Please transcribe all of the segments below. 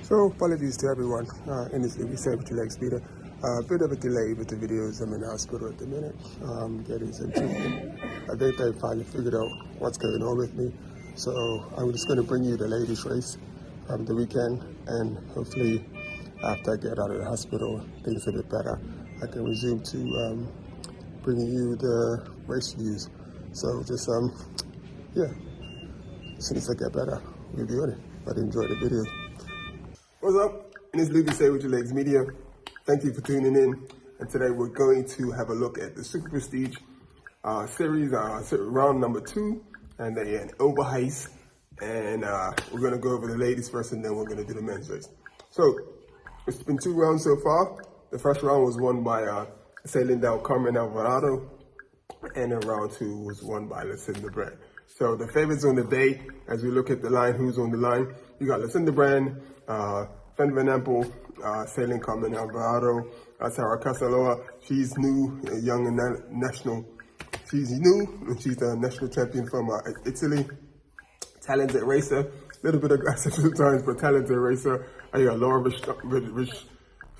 So apologies to everyone in this Luby Sabre leg speeder. A bit of a delay with the videos. I'm in the hospital at the minute, getting some treatment. I think they finally figured out what's going on with me. So I'm just going to bring you the ladies race from the weekend, and hopefully after I get out of the hospital, things are a bit better, I can resume to bringing you the race views. So just, yeah, as soon as I get better, we'll be on it. But enjoy the video. What's up? It's Luby Sabre Legs Media. Thank you for tuning in. And today we're going to have a look at the Superprestige series, round number 2, and then in Overijse. And we're going to go over the ladies first, and then we're going to do the men's race. So it's been 2 rounds so far. The first round was won by sailing down Carmen Alvarado, and then round 2 was won by Lucinda Brand. So the favorites on the day, as we look at the line, who's on the line, you got Lucinda Brand, Van Apple, sailing Carmen Alvarado, Sarah Casaloa. She's new, young and national. She's new, and she's the national champion from Italy. Talented racer, a little bit aggressive sometimes, but talented racer. I got Laura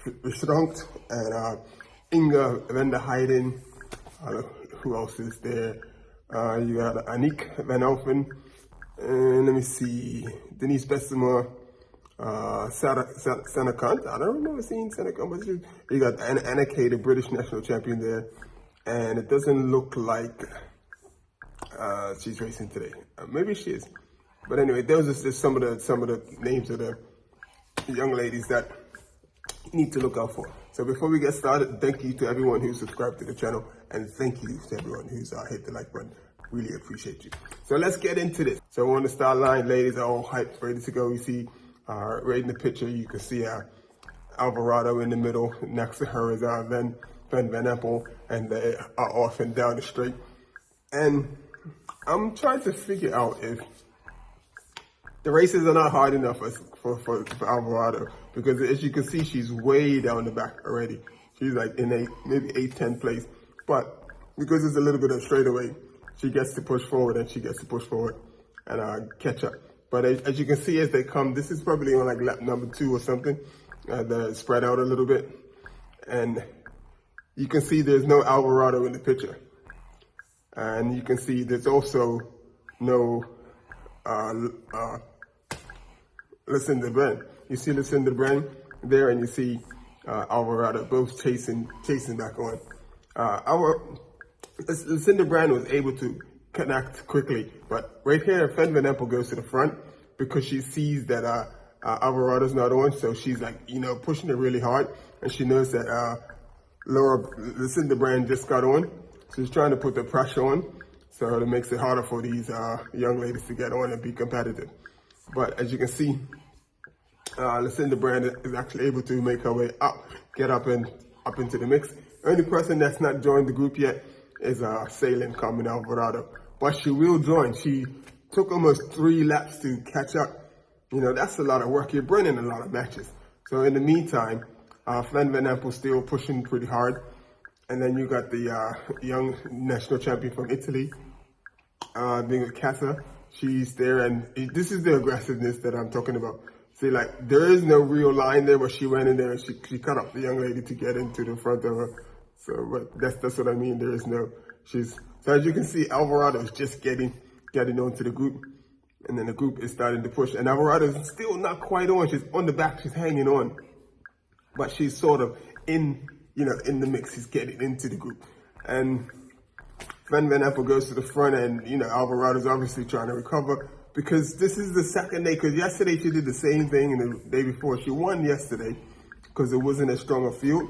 Ristronkt and Inga van der Heijden. Who else is there? You got Annick van Alphen, and let me see, Denise Bessemer, Sanakant. I don't remember seeing Sanakant, but you got Anna Kay, the British national champion there, and it doesn't look like she's racing today. Maybe she is, but anyway, those are just some of the names of the young ladies that you need to look out for. So before we get started, thank you to everyone who's subscribed to the channel, and thank you to everyone who's hit the like button. Really appreciate you. So let's get into this. So on the start line, ladies are all hyped, ready to go. You see, right in the picture, you can see Alvarado in the middle. Next to her is Van Apple, and they are off and down the straight. And I'm trying to figure out if the races are not hard enough for Alvarado, because as you can see, she's way down the back already. She's like in maybe 8th, 10th place. But because it's a little bit of straightaway, she gets to push forward and catch up. But as you can see, as they come, this is probably on like lap number 2 or something. They're spread out a little bit. And you can see there's no Alvarado in the picture. And you can see there's also no Lucinda Brand. You see Lucinda Brand there, and you see Alvarado both chasing back on. Lucinda Brand was able to connect quickly, but right here, Van Apple goes to the front because she sees that Alvarado's not on, so she's like, pushing it really hard, and she knows that Lucinda Brand just got on, so she's trying to put the pressure on, so it makes it harder for these young ladies to get on and be competitive. But as you can see, Lucinda Brand is actually able to make her way up, get up into the mix. The only person that's not joined the group yet is sailing Carmen Alvarado, but she will join. She took almost 3 laps to catch up. That's a lot of work. You're burning a lot of matches. So in the meantime, Van Apple still pushing pretty hard. And then you got the young national champion from Italy, being Casa. She's there, and this is the aggressiveness that I'm talking about. See, like, there is no real line there, but she went in there and she cut off the young lady to get into the front of her. So, but that's what I mean. There is no, so as you can see, Alvarado is just getting onto the group, and then the group is starting to push. And Alvarado is still not quite on. She's on the back. She's hanging on, but she's sort of in the mix. She's getting into the group, and Van Apple goes to the front, and Alvarado's obviously trying to recover, because this is the second day. Because yesterday she did the same thing, and the day before she won yesterday because it wasn't as strong a field.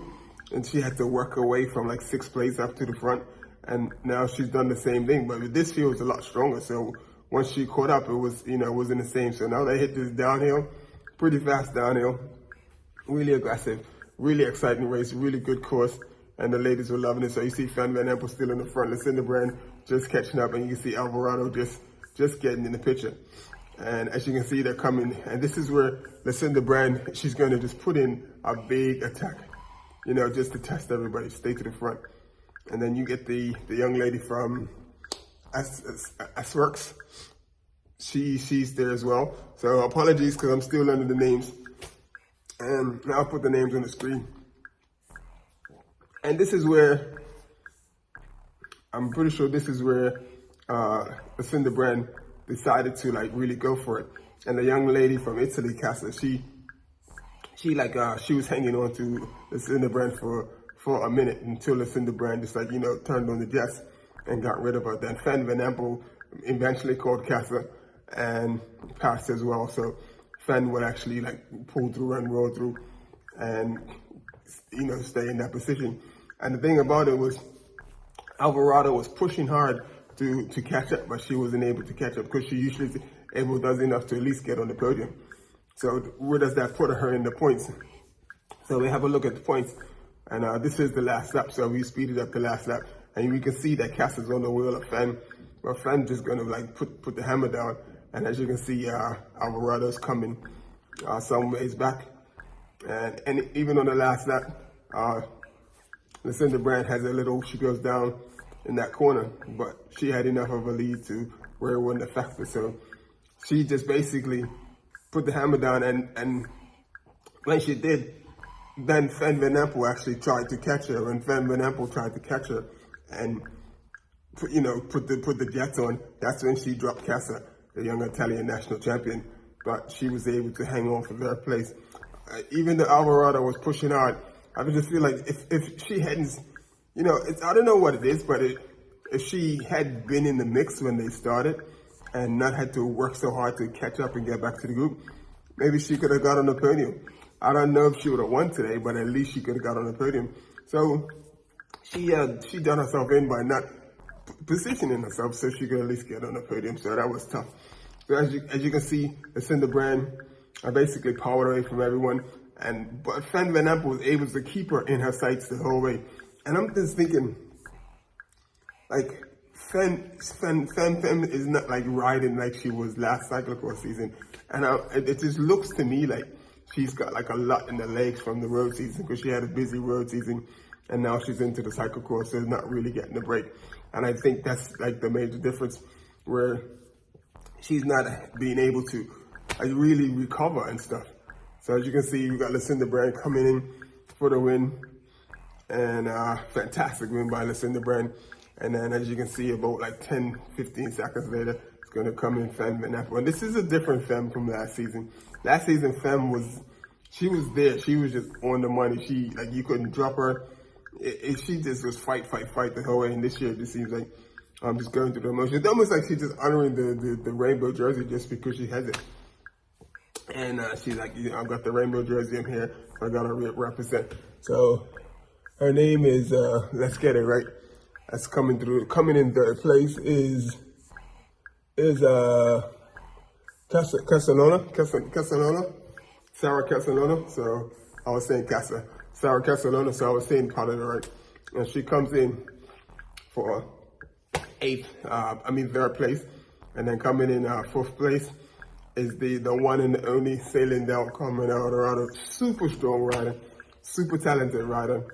And she had to work her way from like 6th place up to the front. And now she's done the same thing, but this field was a lot stronger. So once she caught up, it was, it wasn't the same. So now they hit this downhill, pretty fast downhill, really aggressive, really exciting race, really good course. And the ladies were loving it. So you see Van Apple still in the front, Lucinda Brand just catching up, and you can see Alvarado just getting in the picture. And as you can see, they're coming. And this is where Lucinda Brand, she's going to just put in a big attack, just to test everybody, stay to the front. And then you get the young lady from Asworks. She's there as well. So apologies, because I'm still learning the names. And now I'll put the names on the screen. And this is where, I'm pretty sure this is where Lucinda Brand decided to like really go for it. And the young lady from Italy, Casa, she was hanging on to Lucinda Brand for a minute until Lucinda Brand just like, turned on the jets and got rid of her. Then Fan Van Empel eventually called Casa and passed as well. So Fan would actually like pull through and roll through and, stay in that position. And the thing about it was Alvarado was pushing hard to catch up, but she wasn't able to catch up because she usually does enough to at least get on the podium. So where does that put her in the points? So we have a look at the points, and this is the last lap. So we speeded up the last lap, and we can see that Cass is on the wheel of Fan. But Fan just gonna like put the hammer down, and as you can see, Alvarado's coming some ways back, and even on the last lap, Lucinda Brand has she goes down in that corner, but she had enough of a lead to where it wouldn't affect her. So she just basically put the hammer down, and when she did, then Fan Van Empel actually tried to catch her. When Fan Van Empel tried to catch her and put the jets on, that's when she dropped Casa, the young Italian national champion. But she was able to hang on for third place. Even though Alvarado was pushing hard, I just feel like if she hadn't, I don't know what it is, but if she had been in the mix when they started and not had to work so hard to catch up and get back to the group, maybe she could have got on the podium. I don't know if she would have won today, but at least she could have got on the podium. So she done herself in by not positioning herself so she could at least get on the podium. So that was tough. So as you can see, Lucinda Brand basically powered away from everyone. But Fan Van Empel was able to keep her in her sights the whole way. And I'm just thinking, like, Fan is not like riding like she was last cyclocross season. And it just looks to me like she's got like a lot in the legs from the road season because she had a busy road season and now she's into the cyclocross, so not really getting a break. And I think that's like the major difference where she's not being able to like really recover and stuff. So as you can see, we got Lucinda Brand coming in for the win, and fantastic win by Lucinda Brand. And then as you can see, about like 10, 15 seconds later, it's gonna come in Femme Van Empel. And this is a different Femme from last season. Last season, Femme was there. She was just on the money. You couldn't drop her. She just was fight the whole way. And this year, it just seems like I'm just going through the emotions. It's almost like she's just honoring the rainbow jersey just because she has it. And she's like, I've got the rainbow jersey in here. I gotta represent. So her name is, let's get it right. That's coming in third place is Castellona, Sarah Castellona. So I was saying Sarah Castellona, so I was saying part of it right. And she comes in for third place. And then coming in fourth place is the one and only Sailing Del Carmen Alvarado. Super strong rider, super talented rider.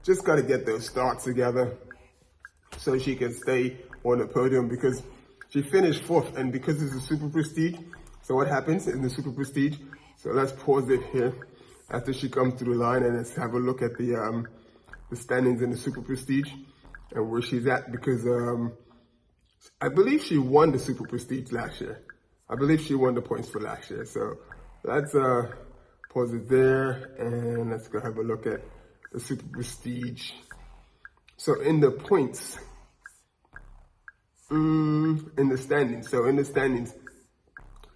Just got to get those starts together so she can stay on the podium because she finished fourth, and because it's a Super Prestige. So what happens in the Super Prestige? So let's pause it here after she comes through the line, and let's have a look at the standings in the Super Prestige and where she's at, because I believe she won the Super Prestige last year. I believe she won the points for last year. So let's pause it there, and let's go have a look at the Super Prestige. So in the points, in the standings. So in the standings,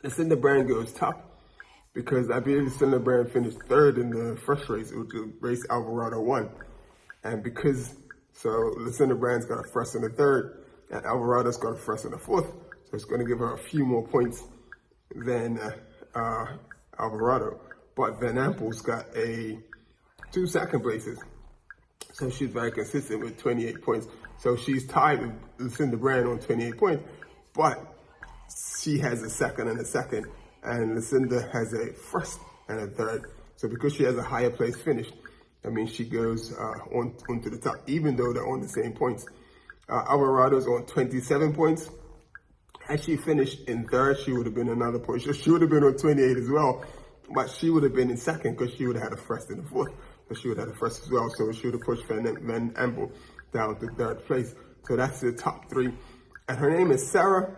Lucinda Brand goes top because I believe Lucinda Brand finished third in the first race, which was race Alvarado won. And so Lucinda Brand's got a first and a third, and Alvarado's got a first and a fourth. So it's going to give her a few more points than Alvarado. But Van Empel's got 2 second places. So she's very consistent with 28 points. So she's tied with Lucinda Brand on 28 points, but she has a second and a second, and Lucinda has a first and a third. So because she has a higher place finish, that means she goes onto the top, even though they're on the same points. Alvarado's on 27 points. Had she finished in third, she would have been another point. She would have been on 28 as well. but she would have been in second because she would have had a first and a fourth. So she would have had a first as well. So she would have pushed Van Empel down to third place. So that's the top three. And her name is Sarah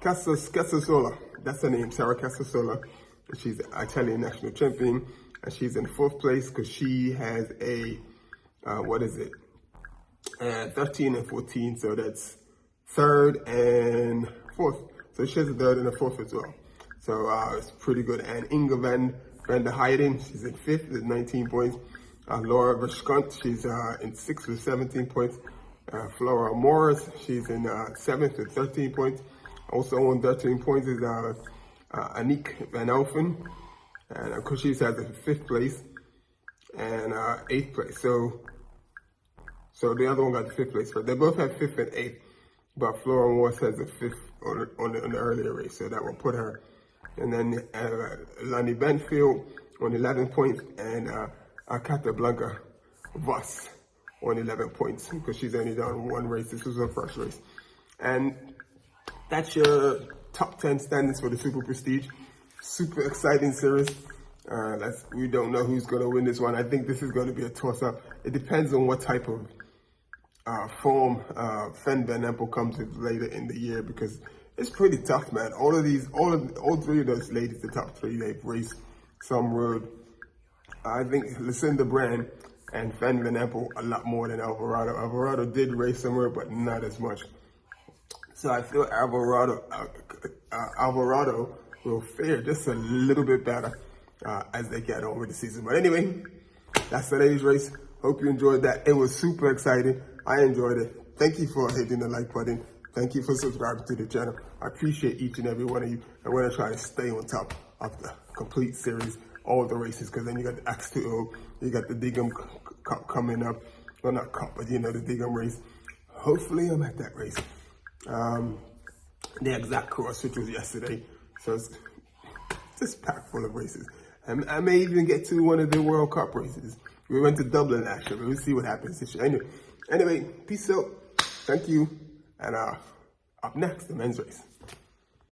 Casasola. That's her name, Sarah Casasola. She's the Italian national champion. And she's in fourth place because she has a, 13 and 14. So that's third and fourth. So she has a third and a fourth as well. So it's pretty good. And Inga van der Heijden, she's in fifth with 19 points. Laura Verschunt, she's in sixth with 17 points. Flora Morris, she's in seventh with 13 points. Also on 13 points is Aniek van Elfen, and of course she's at the fifth place and eighth place. So the other one got the fifth place. But they both have fifth and eighth, but Flora Morris has the fifth on the earlier race, so that will put her. And then Lani Benfield on 11 points, and Akata Blanca Voss on 11 points because she's only done one race. This was her first race. And that's your top 10 standings for the Super Prestige. Super exciting series. We don't know who's going to win this one. I think this is going to be a toss-up. It depends on what type of form Van Empel comes with later in the year, because it's pretty tough, man. All three of those ladies, the top three, they've raced some road. I think Lucinda Brand and Van Empel a lot more than Alvarado. Alvarado did race somewhere, but not as much. So I feel Alvarado will fare just a little bit better as they get on with the season. But anyway, that's today's race. Hope you enjoyed that. It was super exciting. I enjoyed it. Thank you for hitting the like button. Thank you for subscribing to the channel. I appreciate each and every one of you. I'm going to try to stay on top of the complete series, all the races, because then you got the X2O, you got the Diggum Cup coming up. Well, not Cup, but you know, the Diggum race. Hopefully I'm at that race. The exact cross, which was yesterday. So it's just packed full of races. And I may even get to one of the World Cup races. We went to Dublin last year, but we'll see what happens this year. Anyway, peace out. Thank you. And up next, the men's race.